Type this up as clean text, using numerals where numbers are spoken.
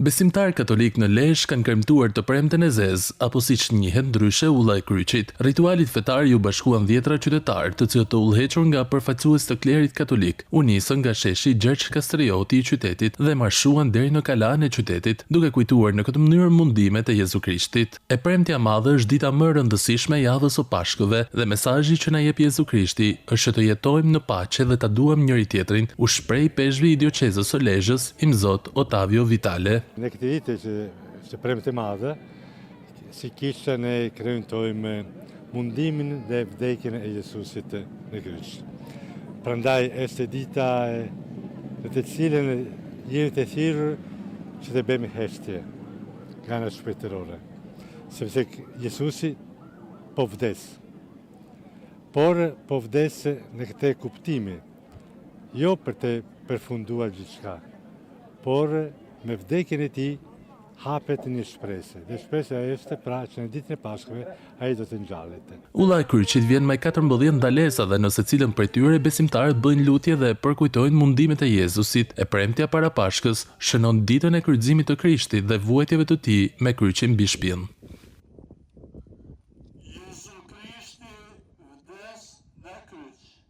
Besimtar katolik në Lezhë kanë kremtuar të premten e zezë, apo siç njihet ndryshe ulla e kryqit. Ritualit fetar ju bashkuan 10 qytetarë, të cilët të udhëhequr nga përfaqësues të klerit katolik, u nisën nga sheshi Gjergj Kastrioti i qytetit dhe marshuan deri në kalan e qytetit, duke kujtuar në këtë mënyrë mundimet e Jezu Krishtit. E premtja madhe është dita më e rëndësishme e javës së Pashkëve dhe mesazhi që na jep Jezu Krishti është që të jetojmë në paqe dhe ta duam njëri tjetrin, u shpreh peshqvi i dioqezës së Lezhës, Imzot Ottavio Vitale. Në këtë ditë që premte e madhe, si kisha ne kremtojmë mundimin dhe vdekjen e Jezusit në kryq. Prandaj është dita në të cilën jemi të thirrur që të bëjmë heshtje nga ana shpirtërore, sepse Jezusi po vdes. Por po vdes në këtë kuptimi, jo për të përfunduar gjithçka, por me vdekjen e tij hapet një shpresë. Dhe shpresa është pra që në ditën e Pashkëve ai do të ngjallet. Ulla e kryqit vjen me 14 ndalesa dhe në secilën prej tyre besimtarët bëjnë lutje dhe përkujtojnë mundimet e Jezusit. E premtja para Pashkës shënon ditën e kryqëzimit të Krishtit dhe vuajtjeve të tij me kryqin mbi shpinë.